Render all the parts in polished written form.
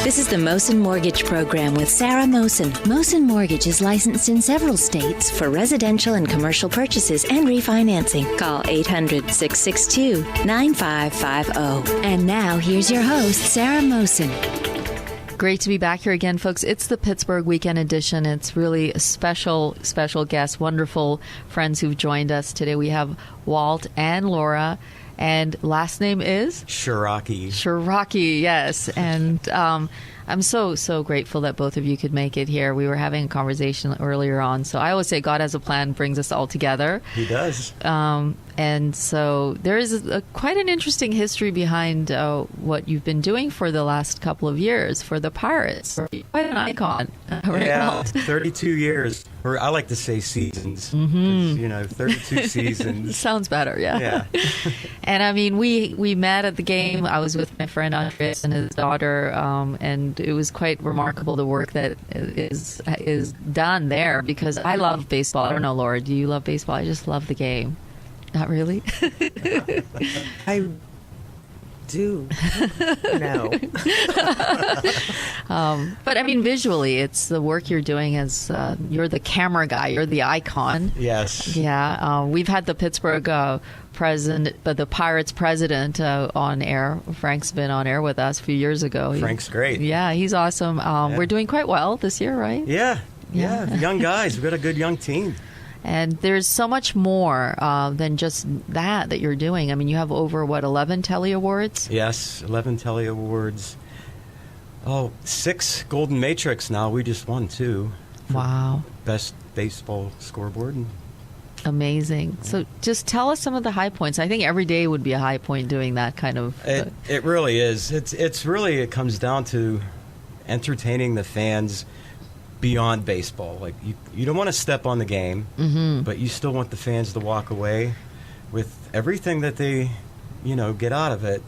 This is the Mosen Mortgage Program with Sarah Mosen. Mosen Mortgage is licensed in several states for residential and commercial purchases and refinancing. Call 800-662-9550. And now, here's your host, Sarah Mosen. Great to be back here again, folks. It's the Pittsburgh Weekend Edition. It's really a special guests, wonderful friends who've joined us today. We have Walt and Laura, and last name is? Srocki. Srocki, yes. And I'm so grateful that both of you could make it here. We were having a conversation earlier on. So I always say God has a plan, brings us all together. He does. And so there is quite an interesting history behind what you've been doing for the last couple of years for the Pirates. Quite an icon. Right, yeah, Walt? 32 years. Or I like to say seasons. Mm-hmm. 32 seasons. Sounds better, yeah. Yeah. And I mean, we met at the game. I was with my friend Andres and his daughter, and it was quite remarkable the work that is done there, because I love baseball. I don't know, Laura, do you love baseball? I just love the game. Not really? I do. No. But I mean, visually, it's the work you're doing as you're the camera guy, you're the icon. Yes. Yeah. We've had the Pittsburgh president, but the Pirates president on air. Frank's been on air with us a few years ago. Frank's great. Yeah, he's awesome. We're doing quite well this year, right? Yeah. Young guys. We've got a good young team. And there's so much more than just that you're doing. I mean, you have over, 11 Telly Awards? Yes, 11 Telly Awards. 6 Golden Matrix now. We just won 2. Wow. Best baseball scoreboard. Amazing. So just tell us some of the high points. I think every day would be a high point doing that kind of... It really is. It comes down to entertaining the fans beyond baseball. Like you don't want to step on the game, but you still want the fans to walk away with everything that they, get out of it.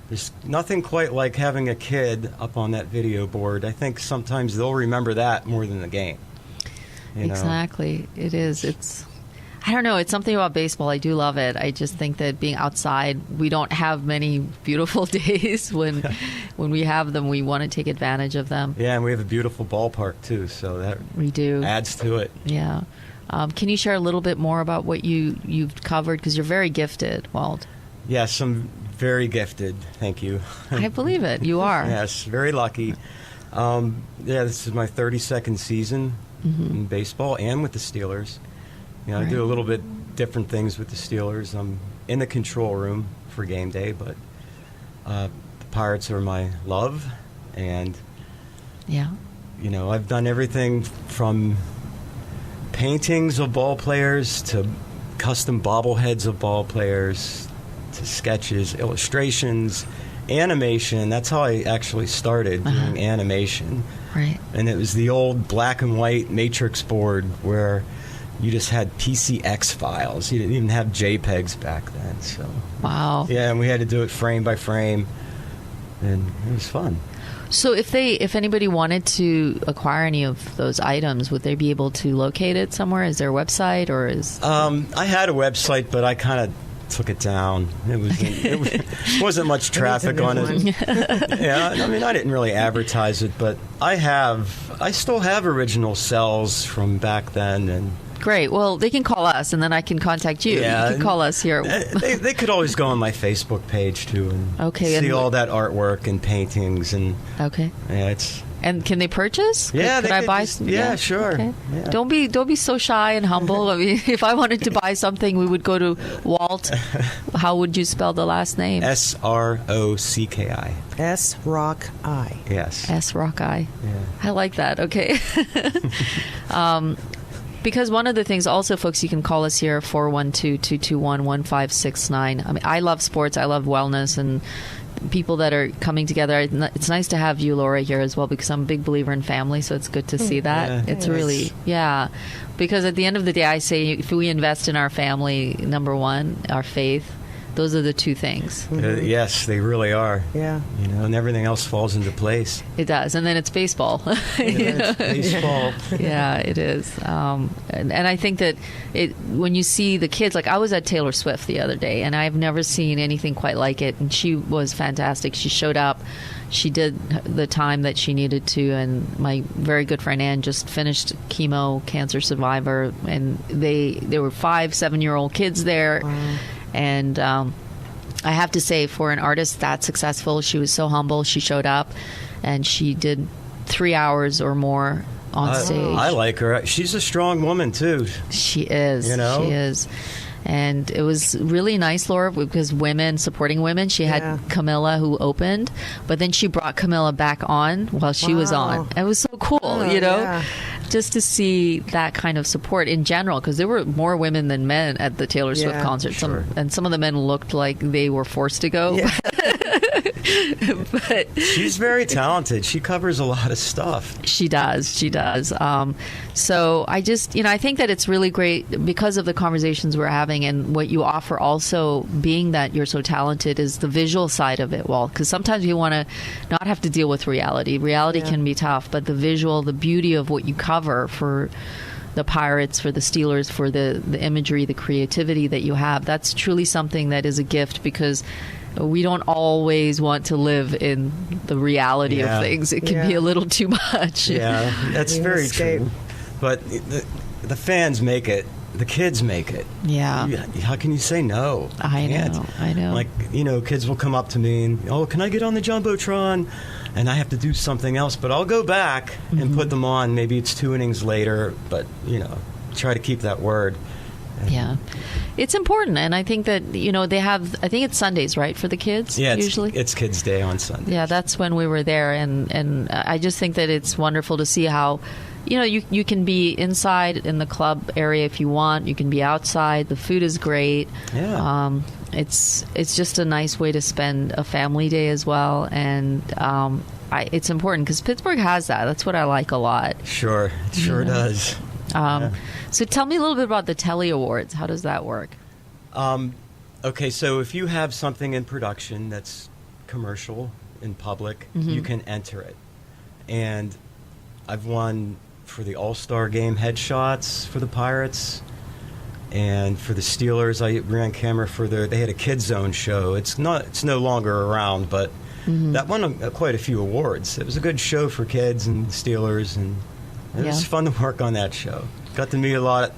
There's nothing quite like having a kid up on that video board. I think sometimes they'll remember that more than the game. Exactly. It is. I don't know. It's something about baseball. I do love it. I just think that being outside, we don't have many beautiful days. When we have them, we want to take advantage of them. Yeah, and we have a beautiful ballpark, too, so that we do adds to it. Yeah. Can you share a little bit more about what you've covered? Because you're very gifted, Walt. Yes, I'm very gifted. Thank you. I believe it. You are. Yes, very lucky. This is my 32nd season in baseball and with the Steelers. I do a little bit different things with the Steelers. I'm in the control room for game day, but the Pirates are my love. And, I've done everything from paintings of ball players to custom bobbleheads of ball players to sketches, illustrations, animation. That's how I actually started doing animation. Right. And it was the old black and white matrix board where you just had PCX files. You didn't even have JPEGs back then. So wow. Yeah, and we had to do it frame by frame, and it was fun. So if anybody wanted to acquire any of those items, would they be able to locate it somewhere? Is there a website, or is? I had a website, but I kind of took it down. It wasn't much traffic on it. Yeah, I mean, I didn't really advertise it, but I still have original cells from back then, and. Great. Well, they can call us, and then I can contact you. Yeah, you can call us here. They could always go on my Facebook page, too, and see all that artwork and paintings. And okay. Yeah, it's... And can they purchase? Yeah, could I buy some? Yeah, sure. Okay. Yeah. Don't be so shy and humble. I mean, if I wanted to buy something, we would go to Walt. How would you spell the last name? Srocki. Srocki. Yes. Srocki. Yeah. I like that. Okay. Because one of the things also, folks, you can call us here, 412-221-1569. I mean, I love sports. I love wellness and people that are coming together. It's nice to have you, Laura, here as well, because I'm a big believer in family, so it's good to see that. Yeah. It's really, because at the end of the day, I say if we invest in our family, number one, our faith, Those are the two things. Yes, they really are. Yeah. And everything else falls into place. It does. And then it's baseball. It's baseball. Yeah, it is. And I think that when you see the kids, like I was at Taylor Swift the other day, and I've never seen anything quite like it. And she was fantastic. She showed up. She did the time that she needed to. And my very good friend Ann just finished chemo, cancer survivor. And there were 5-7-year-old kids there. Wow. And I have to say, for an artist that successful, she was so humble. She showed up, and she did 3 hours or more on stage. I like her. She's a strong woman, too. She is. She is. And it was really nice, Laura, because supporting women. She had Camilla who opened, but then she brought Camilla back on while she was on. It was so cool, just to see that kind of support in general, because there were more women than men at the Taylor Swift concert. Sure. Some of the men looked like they were forced to go. Yeah. But she's very talented. She covers a lot of stuff. She does. So I just, I think that it's really great because of the conversations we're having, and what you offer also, being that you're so talented, is the visual side of it, Walt. Because sometimes we want to not have to deal with reality. Reality can be tough, but the visual, the beauty of what you cover for the Pirates, for the Steelers, for the imagery, the creativity that you have, that's truly something that is a gift, because we don't always want to live in the reality of things. It can be a little too much. Yeah, that's very true. But the fans make it. The kids make it. Yeah. How can you say no? I know. Like, kids will come up to me and, can I get on the Jumbotron? And I have to do something else. But I'll go back and put them on. Maybe it's 2 innings later. But, try to keep that word. Yeah. It's important. And I think that, they have, I think it's Sundays, right, for the kids? Yeah, usually? It's Kids' Day on Sunday. Yeah, that's when we were there. And I just think that it's wonderful to see how, you can be inside in the club area if you want. You can be outside. The food is great. Yeah. It's just a nice way to spend a family day as well. And it's important because Pittsburgh has that. That's what I like a lot. Sure. It sure does. So tell me a little bit about the Telly Awards. How does that work? Okay, so if you have something in production that's commercial, in public, you can enter it. And I've won for the All-Star Game headshots for the Pirates, and for the Steelers, I ran camera for they had a Kids Zone show. It's no longer around, but that won quite a few awards. It was a good show for kids and Steelers, and it was fun to work on that show. Got to meet a lot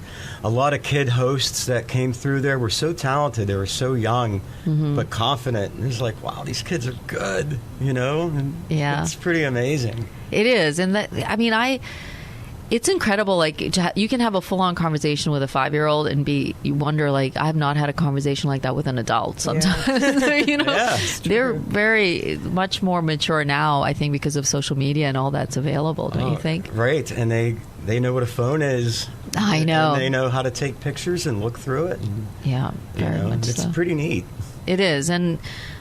of kid hosts that came through there. Were so talented. They were so young, but confident. And it was like, wow, these kids are good, And it's pretty amazing. It is, and it's incredible. Like, you can have a full-on conversation with a 5-year-old and you wonder, like, I've not had a conversation like that with an adult sometimes. They're very much more mature now, I think, because of social media and all that's available. Don't you think? Right, and they know what a phone is. I know. And they know how to take pictures and look through it. And, very much it's so. pretty neat. It is, and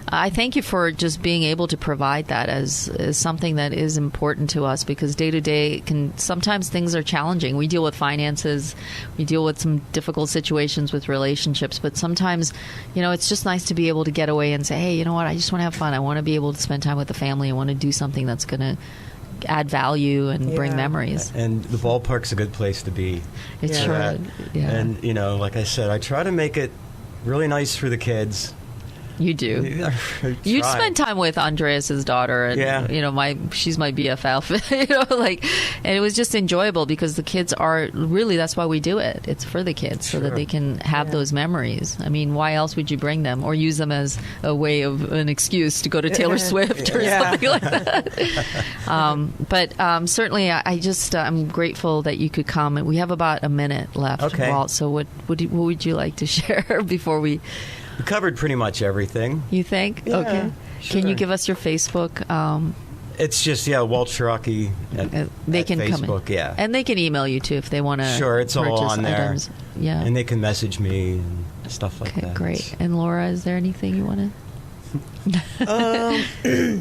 I thank you for just being able to provide that as something that is important to us, because day to day sometimes things are challenging. We deal with finances, we deal with some difficult situations with relationships, but sometimes, it's just nice to be able to get away and say, hey, you know what, I just want to have fun. I want to be able to spend time with the family. I want to do something that's going to add value and bring memories. And the ballpark's a good place to be. It's sure. Yeah. And, like I said, I try to make it really nice for the kids. You do. You spend time with Andreas's daughter, and she's my BFF. And it was just enjoyable because the kids are really, that's why we do it. It's for the kids so that they can have those memories. I mean, why else would you bring them or use them as a way of an excuse to go to Taylor Swift or something like that? But certainly, I'm grateful that you could come. And we have about a minute left, Walt. So what would you like to share before we? We covered pretty much everything. You think? Yeah, okay. Sure. Can you give us your Facebook? It's just, Walt Srocki they can Facebook, come in. And they can email you, too, if they want to Sure, it's all on there. Items. Yeah. And they can message me and stuff like that. Okay, great. And Laura, is there anything you want to...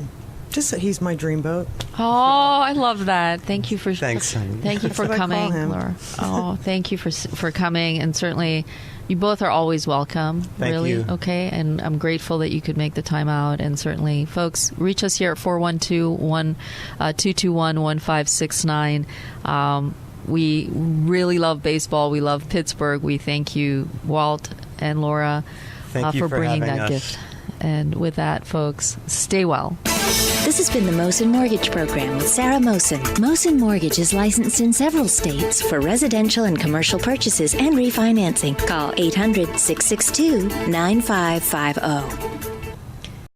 Just that he's my dreamboat. Oh, I love that. Thank you for Thanks, honey. Thank you for coming, Laura. Oh, thank you for coming, and certainly You both are always welcome. Thank really. you. Okay, and I'm grateful that you could make the time out. And certainly, folks, reach us here at 412-221-1569. We really love baseball. We love Pittsburgh. We thank you, Walt and Laura, Thank you for bringing having that us. gift. And with that, folks, stay well. This has been the Mosin Mortgage Program with Sarah Mosin. Mosin Mortgage is licensed in several states for residential and commercial purchases and refinancing. Call 800-662-9550.